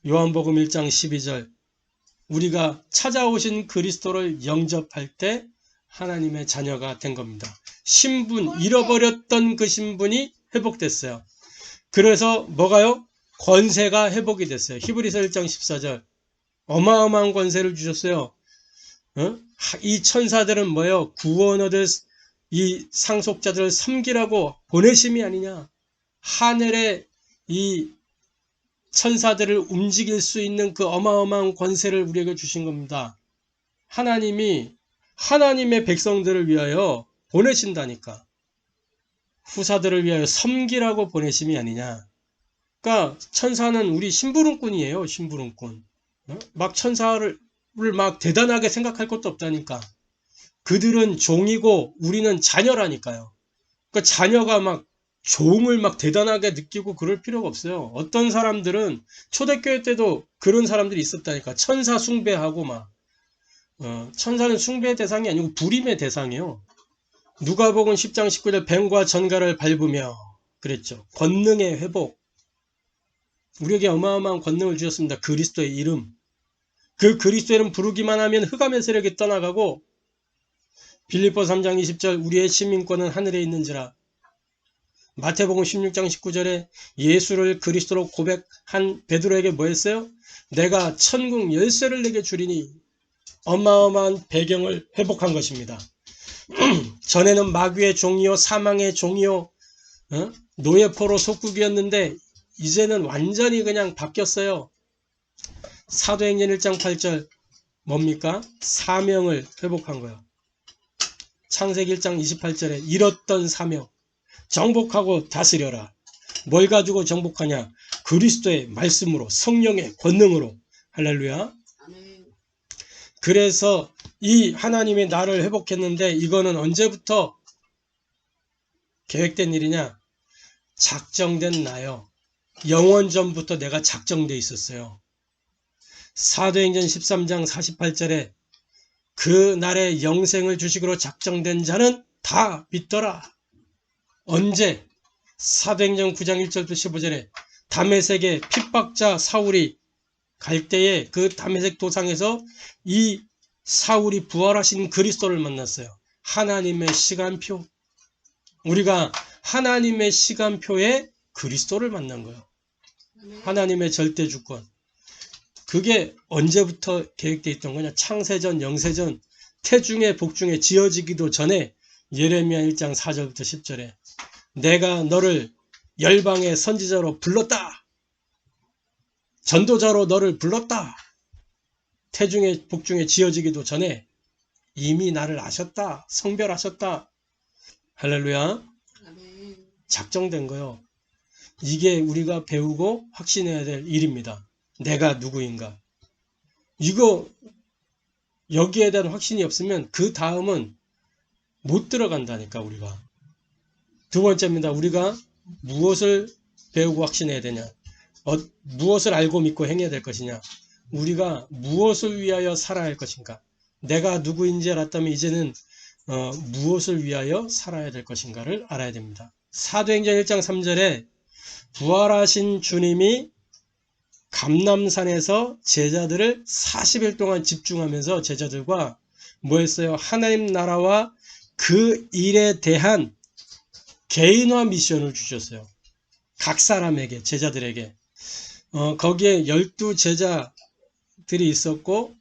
Speaker 1: 요한복음 1장 12절 우리가 찾아오신 그리스도를 영접할 때 하나님의 자녀가 된 겁니다. 신분, 잃어버렸던 그 신분이 회복됐어요. 그래서 뭐가요? 권세가 회복이 됐어요. 히브리서 1장 14절 어마어마한 권세를 주셨어요. 이 천사들은 뭐예요? 구원 얻을 이 상속자들을 섬기라고 보내심이 아니냐. 하늘의 이 천사들을 움직일 수 있는 그 어마어마한 권세를 우리에게 주신 겁니다. 하나님이 하나님의 백성들을 위하여 보내신다니까. 후사들을 위하여 섬기라고 보내심이 아니냐. 그러니까 천사는 우리 심부름꾼이에요. 심부름꾼. 막 천사를 막 대단하게 생각할 것도 없다니까. 그들은 종이고 우리는 자녀라니까요. 그러니까 자녀가 막 종을 막 대단하게 느끼고 그럴 필요가 없어요. 어떤 사람들은 초대교회 때도 그런 사람들이 있었다니까. 천사 숭배하고 막. 천사는 숭배의 대상이 아니고 불임의 대상이에요. 누가복음 10장 19절 뱀과 전갈을 밟으며 그랬죠. 권능의 회복. 우리에게 어마어마한 권능을 주셨습니다. 그리스도의 이름. 그 그리스도의 이름 부르기만 하면 흑암의 세력이 떠나가고 빌립보 3장 20절 우리의 시민권은 하늘에 있는지라. 마태복음 16장 19절에 예수를 그리스도로 고백한 베드로에게 뭐 했어요? 내가 천국 열쇠를 내게 주리니. 어마어마한 배경을 회복한 것입니다. 전에는 마귀의 종이요 사망의 종이요 노예포로 속국이었는데 이제는 완전히 그냥 바뀌었어요. 사도행전 1장 8절 뭡니까? 사명을 회복한 거예요. 창세기 1장 28절에 잃었던 사명 정복하고 다스려라. 뭘 가지고 정복하냐? 그리스도의 말씀으로 성령의 권능으로. 할렐루야. 그래서 이 하나님의 나를 회복했는데 이거는 언제부터 계획된 일이냐? 작정된 나요. 영원 전부터 내가 작정돼 있었어요. 사도행전 13장 48절에 그 날에 영생을 주식으로 작정된 자는 다 믿더라. 언제? 사도행전 9장 1절부터 15절에 다메섹의 핍박자 사울이 갈 때에 그 다메섹 도상에서 이 사울이 부활하신 그리스도를 만났어요. 하나님의 시간표. 우리가 하나님의 시간표에 그리스도를 만난 거예요. 하나님의 절대주권. 그게 언제부터 계획되어 있던 거냐? 창세전, 영세전, 태중에 복중에 지어지기도 전에 예레미야 1장 4절부터 10절에 내가 너를 열방의 선지자로 불렀다. 전도자로 너를 불렀다. 태중에 복중에 지어지기도 전에 이미 나를 아셨다. 성별하셨다. 할렐루야. 작정된 거요. 이게 우리가 배우고 확신해야 될 일입니다. 내가 누구인가. 이거 여기에 대한 확신이 없으면 그 다음은 못 들어간다니까 우리가. 두 번째입니다. 우리가 무엇을 배우고 확신해야 되냐. 무엇을 알고 믿고 행해야 될 것이냐. 우리가 무엇을 위하여 살아야 할 것인가. 내가 누구인지 알았다면 이제는 무엇을 위하여 살아야 될 것인가를 알아야 됩니다. 사도행전 1장 3절에 부활하신 주님이 감람산에서 제자들을 40일 동안 집중하면서 제자들과 뭐 했어요? 하나님 나라와 그 일에 대한 개인화 미션을 주셨어요. 각 사람에게, 제자들에게. 거기에 12제자들이 있었고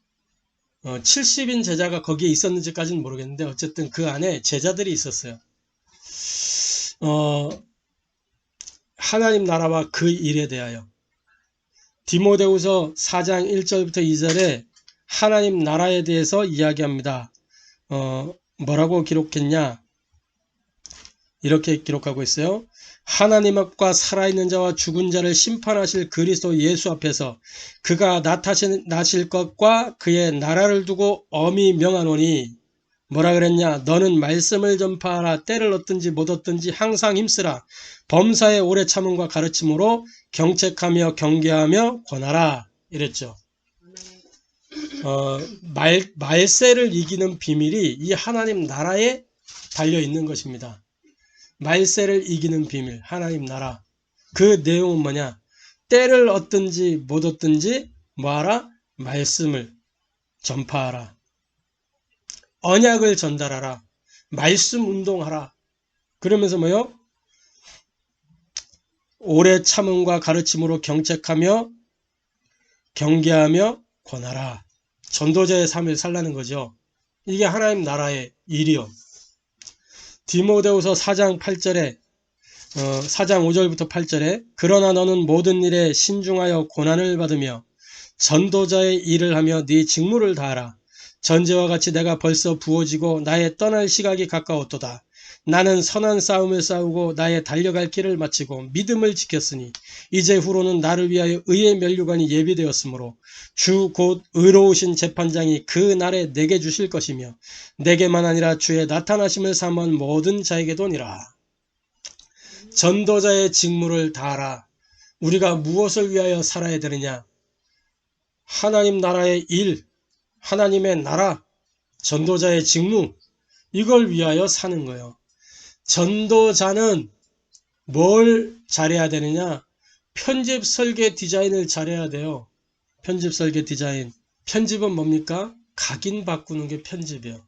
Speaker 1: 70인 제자가 거기에 있었는지까지는 모르겠는데 어쨌든 그 안에 제자들이 있었어요. 하나님 나라와 그 일에 대하여. 디모데후서 4장 1절부터 2절에 하나님 나라에 대해서 이야기합니다. 뭐라고 기록했냐? 이렇게 기록하고 있어요. 하나님 앞과 살아있는 자와 죽은 자를 심판하실 그리스도 예수 앞에서 그가 나타나실 것과 그의 나라를 두고 엄히 명하노니 뭐라 그랬냐? 너는 말씀을 전파하라. 때를 얻든지 못 얻든지 항상 힘쓰라. 범사에 오래 참음과 가르침으로 경책하며 경계하며 권하라. 이랬죠. 말세를 이기는 비밀이 이 하나님 나라에 달려 있는 것입니다. 말세를 이기는 비밀, 하나님 나라. 그 내용은 뭐냐? 때를 얻든지 못 얻든지 뭐하라? 말씀을 전파하라. 언약을 전달하라. 말씀 운동하라. 그러면서 뭐요? 오래 참음과 가르침으로 경책하며 경계하며 권하라. 전도자의 삶을 살라는 거죠. 이게 하나님 나라의 일이요. 디모데후서 4장 8절에 4장 5절부터 8절에 그러나 너는 모든 일에 신중하여 고난을 받으며 전도자의 일을 하며 네 직무를 다하라. 전제와 같이 내가 벌써 부어지고 나의 떠날 시각이 가까웠도다. 나는 선한 싸움을 싸우고 나의 달려갈 길을 마치고 믿음을 지켰으니 이제 후로는 나를 위하여 의의 면류관이 예비되었으므로 주 곧 의로우신 재판장이 그 날에 내게 주실 것이며 내게만 아니라 주의 나타나심을 사모한 모든 자에게도니라. 전도자의 직무를 다하라. 우리가 무엇을 위하여 살아야 되느냐? 하나님 나라의 일, 하나님의 나라, 전도자의 직무, 이걸 위하여 사는 거예요. 전도자는 뭘 잘해야 되느냐? 편집 설계 디자인을 잘해야 돼요. 편집 설계 디자인. 편집은 뭡니까? 각인 바꾸는 게 편집이에요.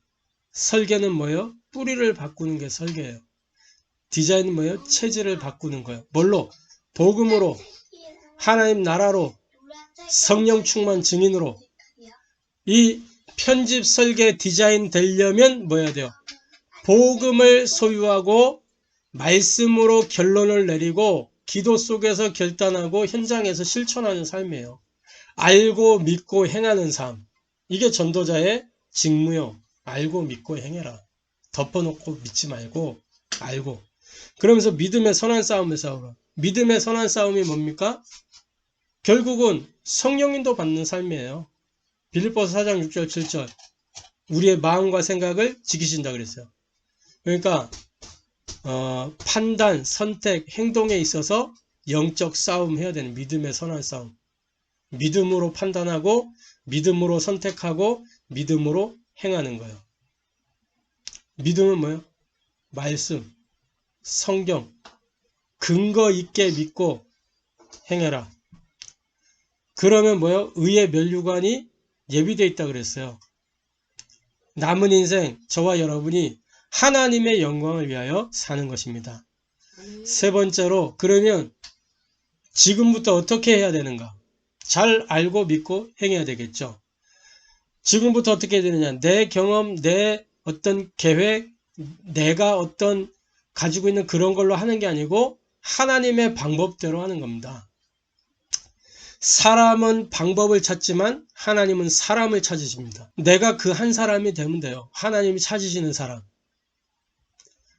Speaker 1: 설계는 뭐예요? 뿌리를 바꾸는 게 설계예요. 디자인은 뭐예요? 체질을 바꾸는 거예요. 뭘로? 복음으로, 하나님 나라로, 성령 충만 증인으로. 이 편집, 설계, 디자인 되려면 뭐 해야 돼요? 복음을 소유하고 말씀으로 결론을 내리고 기도 속에서 결단하고 현장에서 실천하는 삶이에요. 알고 믿고 행하는 삶. 이게 전도자의 직무요. 알고 믿고 행해라. 덮어놓고 믿지 말고 알고. 그러면서 믿음의 선한 싸움을 싸우라. 믿음의 선한 싸움이 뭡니까? 결국은 성령인도 받는 삶이에요. 빌립보서 4장 6절 7절. 우리의 마음과 생각을 지키신다 그랬어요. 그러니까 판단, 선택, 행동에 있어서 영적 싸움 해야 되는 믿음의 선한 싸움. 믿음으로 판단하고 믿음으로 선택하고 믿음으로 행하는 거예요. 믿음은 뭐예요? 말씀, 성경, 근거 있게 믿고 행해라. 그러면 뭐예요? 의의 면류관이 예비되어 있다 그랬어요. 남은 인생 저와 여러분이 하나님의 영광을 위하여 사는 것입니다. 세 번째로 그러면 지금부터 어떻게 해야 되는가? 잘 알고 믿고 행해야 되겠죠. 지금부터 어떻게 해야 되느냐? 내 경험, 내 어떤 계획, 내가 어떤 가지고 있는 그런 걸로 하는 게 아니고 하나님의 방법대로 하는 겁니다. 사람은 방법을 찾지만 하나님은 사람을 찾으십니다. 내가 그 한 사람이 되면 돼요. 하나님이 찾으시는 사람.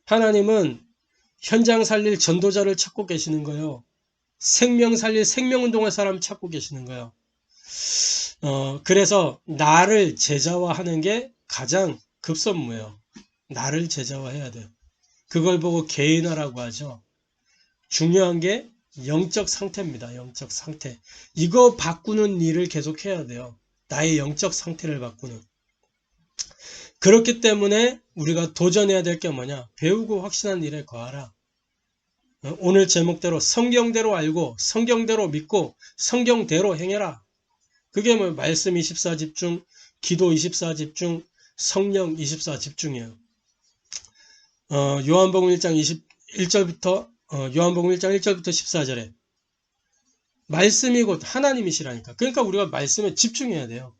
Speaker 1: 하나님은 현장 살릴 전도자를 찾고 계시는 거예요. 생명 살릴 생명운동할 사람 찾고 계시는 거예요. 그래서 나를 제자화하는 게 가장 급선무예요. 나를 제자화해야 돼요. 그걸 보고 개인화라고 하죠. 중요한 게 영적 상태입니다. 영적 상태. 이거 바꾸는 일을 계속 해야 돼요. 나의 영적 상태를 바꾸는. 그렇기 때문에 우리가 도전해야 될 게 뭐냐? 배우고 확신한 일에 거하라. 오늘 제목대로 성경대로 알고 성경대로 믿고 성경대로 행해라. 그게 뭐 말씀 24 집중, 기도 24 집중, 성령 24 집중이에요. 요한복음 1장 21절부터 요한복음 1장 1절부터 14절에 말씀이 곧 하나님이시라니까. 그러니까 우리가 말씀에 집중해야 돼요.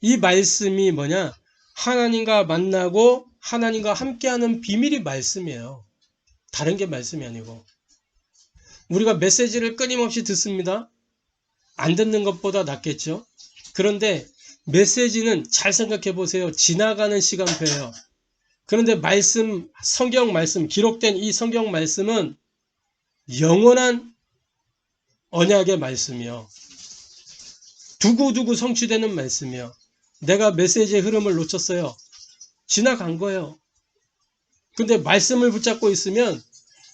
Speaker 1: 이 말씀이 뭐냐? 하나님과 만나고 하나님과 함께하는 비밀이 말씀이에요. 다른 게 말씀이 아니고. 우리가 메시지를 끊임없이 듣습니다. 안 듣는 것보다 낫겠죠. 그런데 메시지는 잘 생각해 보세요. 지나가는 시간표예요. 그런데 말씀, 성경 말씀, 기록된 이 성경 말씀은 영원한 언약의 말씀이요. 두고두고 성취되는 말씀이요. 내가 메시지의 흐름을 놓쳤어요. 지나간 거예요. 근데 말씀을 붙잡고 있으면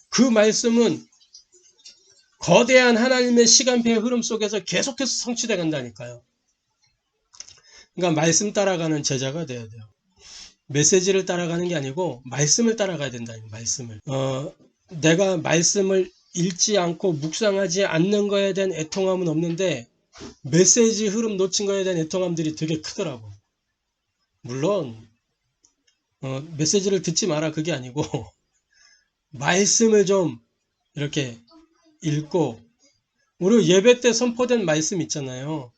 Speaker 1: 그 말씀은 거대한 하나님의 시간표의 흐름 속에서 계속해서 성취돼 간다니까요. 그러니까 말씀 따라가는 제자가 돼야 돼요. 메시지를 따라가는 게 아니고 말씀을 따라가야 된다는 말씀을. 내가 말씀을 읽지 않고 묵상하지 않는 거에 대한 애통함은 없는데 메시지 흐름 놓친 거에 대한 애통함들이 되게 크더라고. 물론 메시지를 듣지 마라 그게 아니고 말씀을 좀 이렇게 읽고 우리 예배 때 선포된 말씀 있잖아요.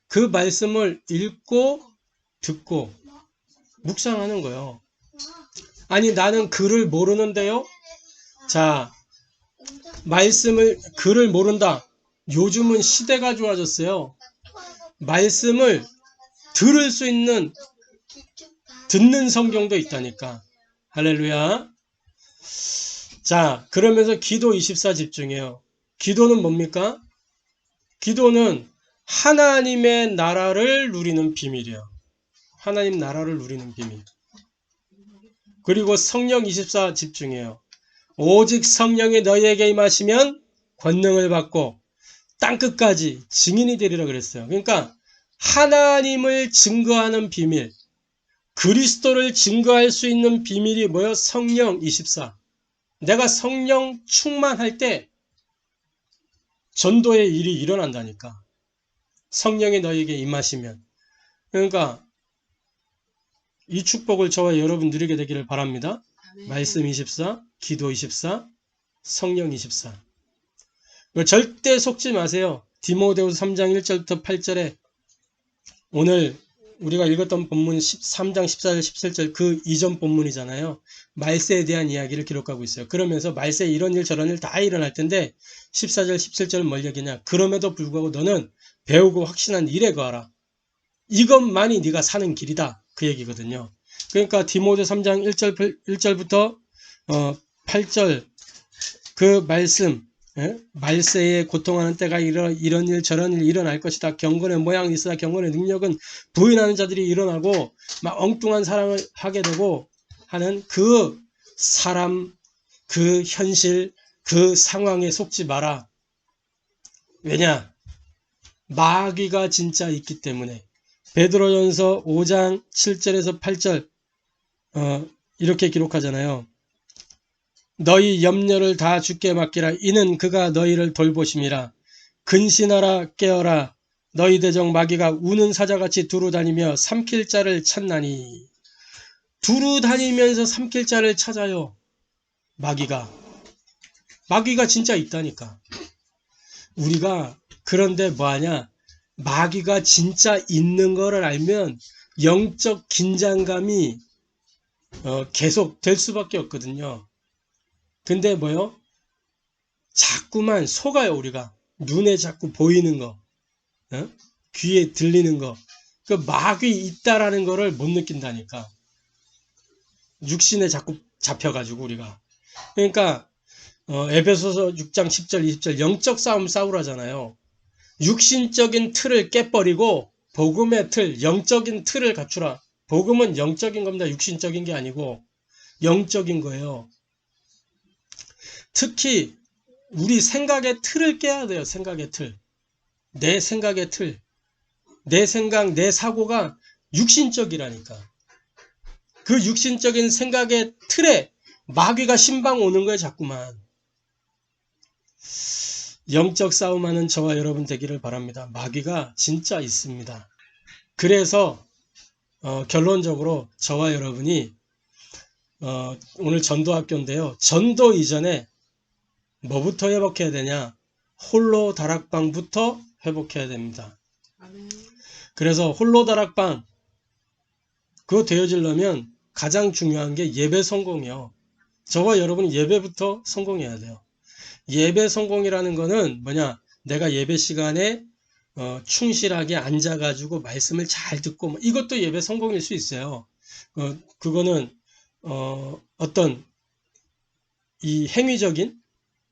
Speaker 1: 그 말씀을 읽고 듣고 묵상하는 거예요. 아니 나는 글을 모르는데요. 자, 글을 모른다. 요즘은 시대가 좋아졌어요. 말씀을 들을 수 있는 듣는 성경도 있다니까. 할렐루야. 자, 그러면서 기도 24 집중해요. 기도는 뭡니까? 기도는 하나님의 나라를 누리는 비밀이에요. 하나님 나라를 누리는 비밀. 그리고 성령 24 집중해요. 오직 성령이 너희에게 임하시면 권능을 받고 땅끝까지 증인이 되리라 그랬어요. 그러니까 하나님을 증거하는 비밀, 그리스도를 증거할 수 있는 비밀이 뭐예요? 성령 24. 내가 성령 충만할 때 전도의 일이 일어난다니까. 성령이 너희에게 임하시면. 그러니까 이 축복을 저와 여러분 누리게 되기를 바랍니다.
Speaker 2: 아멘.
Speaker 1: 말씀 24, 기도 24, 성령 24. 절대 속지 마세요. 디모데후서 3장 1절부터 8절에 오늘 우리가 읽었던 본문 13장 14절 17절 그 이전 본문이잖아요. 말세에 대한 이야기를 기록하고 있어요. 그러면서 말세에 이런 일 저런 일 다 일어날 텐데 14절 17절은 뭘 얘기냐. 그럼에도 불구하고 너는 배우고 확신한 일에 거하라. 이것만이 네가 사는 길이다. 그 얘기거든요. 그러니까 디모데 3장 1절부터 8절 그 말씀, 말세에 고통하는 때가 이런 일 저런 일 일어날 것이다. 경건의 모양이 있으나 경건의 능력은 부인하는 자들이 일어나고 막 엉뚱한 사랑을 하게 되고 하는 그 사람, 그 현실, 그 상황에 속지 마라. 왜냐? 마귀가 진짜 있기 때문에. 베드로전서 5장 7절에서 8절 이렇게 기록하잖아요. 너희 염려를 다 주께 맡기라. 이는 그가 너희를 돌보심이라. 근신하라 깨어라. 너희 대적 마귀가 우는 사자같이 두루 다니며 삼킬 자를 찾나니. 두루 다니면서 삼킬 자를 찾아요. 마귀가 진짜 있다니까. 우리가 그런데 뭐하냐. 마귀가 진짜 있는 거를 알면 영적 긴장감이 계속 될 수밖에 없거든요. 근데 뭐요? 자꾸만 속아요. 우리가 눈에 자꾸 보이는 거, 귀에 들리는 거, 그 마귀 있다라는 거를 못 느낀다니까. 육신에 자꾸 잡혀가지고 우리가. 그러니까 에베소서 6장 10절 20절 영적 싸움 싸우라잖아요. 육신적인 틀을 깨버리고 복음의 틀, 영적인 틀을 갖추라. 복음은 영적인 겁니다. 육신적인 게 아니고 영적인 거예요. 특히 우리 생각의 틀을 깨야 돼요. 생각의 틀. 내 생각의 틀. 내 생각, 내 사고가 육신적이라니까. 그 육신적인 생각의 틀에 마귀가 신방 오는 거예요. 자꾸만. 영적 싸움하는 저와 여러분 되기를 바랍니다. 마귀가 진짜 있습니다. 그래서 결론적으로 저와 여러분이 오늘 전도학교인데요. 전도 이전에 뭐부터 회복해야 되냐? 홀로 다락방부터 회복해야 됩니다.
Speaker 2: 아멘.
Speaker 1: 그래서 홀로 다락방 그거 되어지려면 가장 중요한 게 예배 성공이요. 저와 여러분이 예배부터 성공해야 돼요. 예배 성공이라는 거는 뭐냐? 내가 예배 시간에 충실하게 앉아가지고 말씀을 잘 듣고 이것도 예배 성공일 수 있어요. 그거는 어떤 이 행위적인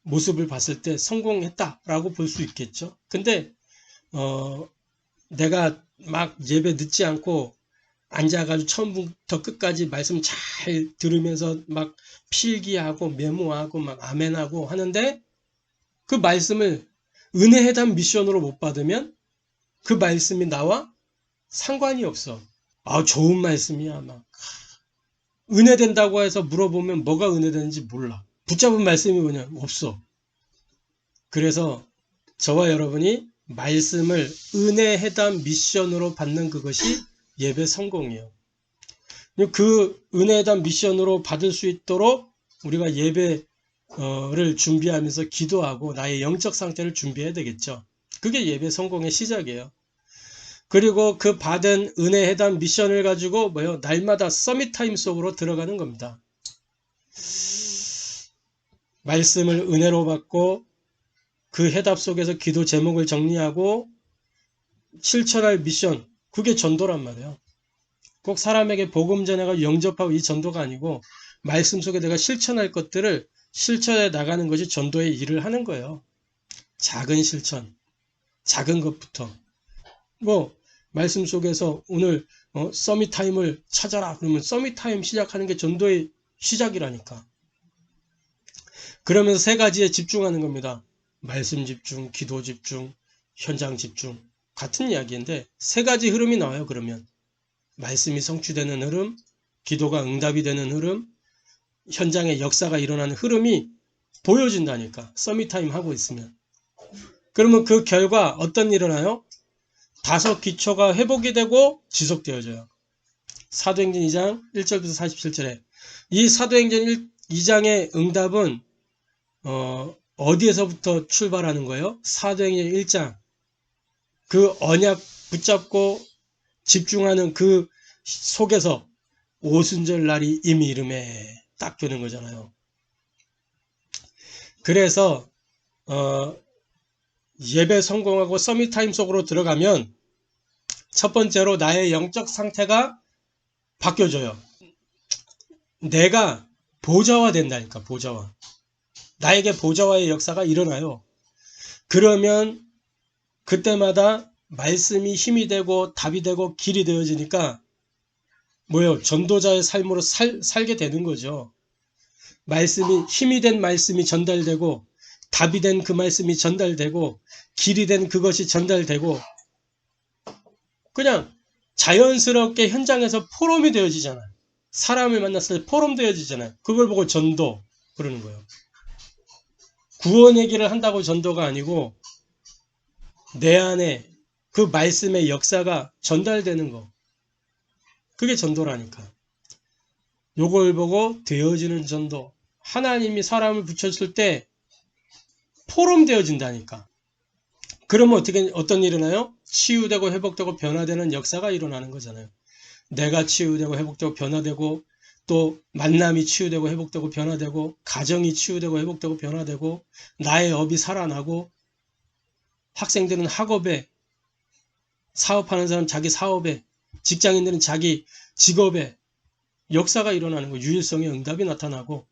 Speaker 1: 모습을 봤을 때 성공했다라고 볼 수 있겠죠. 근데 내가 막 예배 늦지 않고 앉아가지고 처음부터 끝까지 말씀 잘 들으면서 막 필기하고 메모하고 막 아멘하고 하는데 그 말씀을 은혜회담 미션으로 못 받으면 그 말씀이 나와 상관이 없어. 아, 좋은 말씀이야. 막 은혜된다고 해서 물어보면 뭐가 은혜되는지 몰라. 붙잡은 말씀이 뭐냐? 없어. 그래서 저와 여러분이 말씀을 은혜회담 미션으로 받는 그것이 예배 성공이에요. 그 은혜회담 미션으로 받을 수 있도록 우리가 예배를 준비하면서 기도하고 나의 영적 상태를 준비해야 되겠죠. 그게 예배 성공의 시작이에요. 그리고 그 받은 은혜회담 미션을 가지고 날마다 서밋타임 속으로 들어가는 겁니다. 말씀을 은혜로 받고 그 해답 속에서 기도 제목을 정리하고 실천할 미션, 그게 전도란 말이에요. 꼭 사람에게 복음 전해가 영접하고 이 전도가 아니고 말씀 속에 내가 실천할 것들을 실천해 나가는 것이 전도의 일을 하는 거예요. 작은 실천, 작은 것부터. 말씀 속에서 오늘 서밋타임을 찾아라. 그러면 서밋타임 시작하는 게 전도의 시작이라니까. 그러면서 세 가지에 집중하는 겁니다. 말씀 집중, 기도 집중, 현장 집중. 같은 이야기인데 세 가지 흐름이 나와요. 그러면 말씀이 성취되는 흐름, 기도가 응답이 되는 흐름, 현장에 역사가 일어나는 흐름이 보여진다니까. 서밋타임 하고 있으면. 그러면 그 결과 어떤 일이 일어나요? 다섯 기초가 회복이 되고 지속되어져요. 사도행전 2장 1절부터 47절에 이 사도행전 2장의 응답은 어디에서부터 출발하는 거예요? 사도행전 1장. 그 언약 붙잡고 집중하는 그 속에서 오순절 날이 이미 이름에 딱 되는 거잖아요. 그래서 예배 성공하고 서밋타임 속으로 들어가면 첫 번째로 나의 영적 상태가 바뀌어져요. 내가 보좌화 된다니까. 보좌화. 나에게 보좌화의 역사가 일어나요. 그러면 그때마다 말씀이 힘이 되고 답이 되고 길이 되어지니까 뭐예요? 전도자의 삶으로 살게 되는 거죠. 말씀이 힘이 된 말씀이 전달되고 답이 된 그 말씀이 전달되고 길이 된 그것이 전달되고 그냥 자연스럽게 현장에서 포럼이 되어지잖아요. 사람을 만났을 때 포럼 되어지잖아요. 그걸 보고 전도 그러는 거예요. 구원 얘기를 한다고 전도가 아니고 내 안에 그 말씀의 역사가 전달되는 거. 그게 전도라니까. 요걸 보고 되어지는 전도. 하나님이 사람을 붙였을 때 포럼 되어진다니까. 그러면 어떤 일이 일어나요? 치유되고 회복되고 변화되는 역사가 일어나는 거잖아요. 내가 치유되고 회복되고 변화되고 또 만남이 치유되고 회복되고 변화되고 가정이 치유되고 회복되고 변화되고 나의 업이 살아나고 학생들은 학업에 사업하는 사람 자기 사업에 직장인들은 자기 직업에 역사가 일어나는 거 유일성의 응답이 나타나고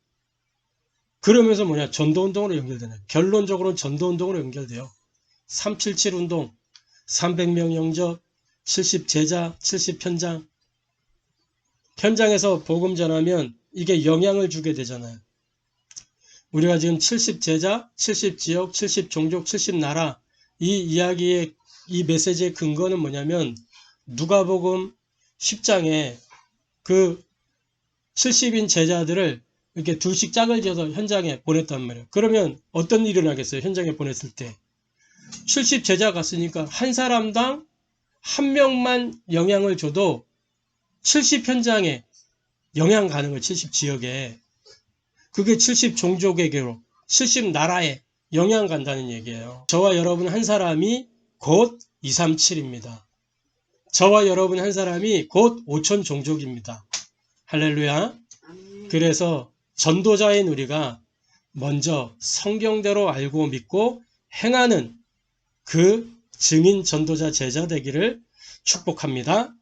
Speaker 1: 그러면서 뭐냐 전도운동으로 연결되네. 결론적으로는 전도운동으로 연결돼요. 377 운동 300명 영접 70 제자 70 현장 현장에서 복음 전하면 이게 영향을 주게 되잖아요. 우리가 지금 70 제자 70 지역 70 종족 70 나라 이 이야기의 이 메시지의 근거는 뭐냐면 누가복음 10장에 그 70인 제자들을 이렇게 둘씩 짝을 지어서 현장에 보냈단 말이에요. 그러면 어떤 일이 일어나겠어요? 현장에 보냈을 때 70 제자 갔으니까 한 사람당 한 명만 영향을 줘도 70 현장에 영향 가는 거예요. 70 지역에. 그게 70 종족에게로 70 나라에 영향 간다는 얘기예요. 저와 여러분 한 사람이 곧 237입니다. 저와 여러분 한 사람이 곧 5천 종족입니다. 할렐루야. 그래서 전도자인 우리가 먼저 성경대로 알고 믿고 행하는 그 증인 전도자 제자 되기를 축복합니다.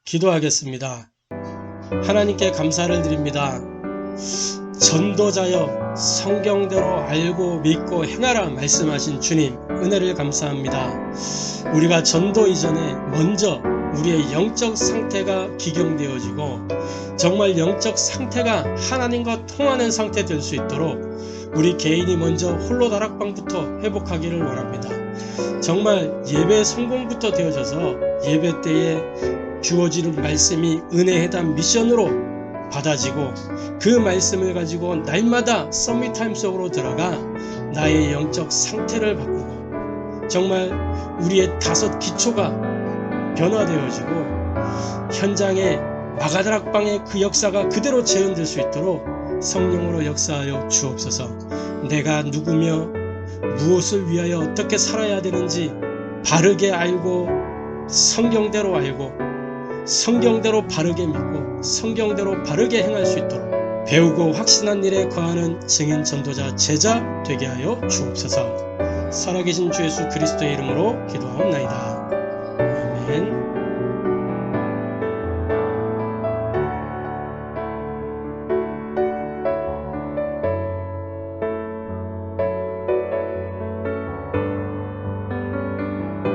Speaker 1: 기도하겠습니다. 하나님께 감사를 드립니다. 전도자여 성경대로 알고 믿고 행하라 말씀하신 주님 은혜를 감사합니다. 우리가 전도 이전에 먼저 우리의 영적 상태가 기경되어지고 정말 영적 상태가 하나님과 통하는 상태 될 수 있도록 우리 개인이 먼저 홀로 다락방부터 회복하기를 원합니다. 정말 예배 성공부터 되어져서 예배 때에 주어지는 말씀이 은혜회담 미션으로 받아지고 그 말씀을 가지고 날마다 서밋타임 속으로 들어가 나의 영적 상태를 바꾸고 정말 우리의 5 기초가 변화되어지고 현장에 마가다락방의 그 역사가 그대로 재현될 수 있도록 성령으로 역사하여 주옵소서. 내가 누구며 무엇을 위하여 어떻게 살아야 되는지 바르게 알고 성경대로 알고 성경대로 바르게 믿고 성경대로 바르게 행할 수 있도록 배우고 확신한 일에 거하는 증인 전도자 제자 되게 하여 주옵소서. 살아계신 주 예수 그리스도의 이름으로 기도하옵나이다.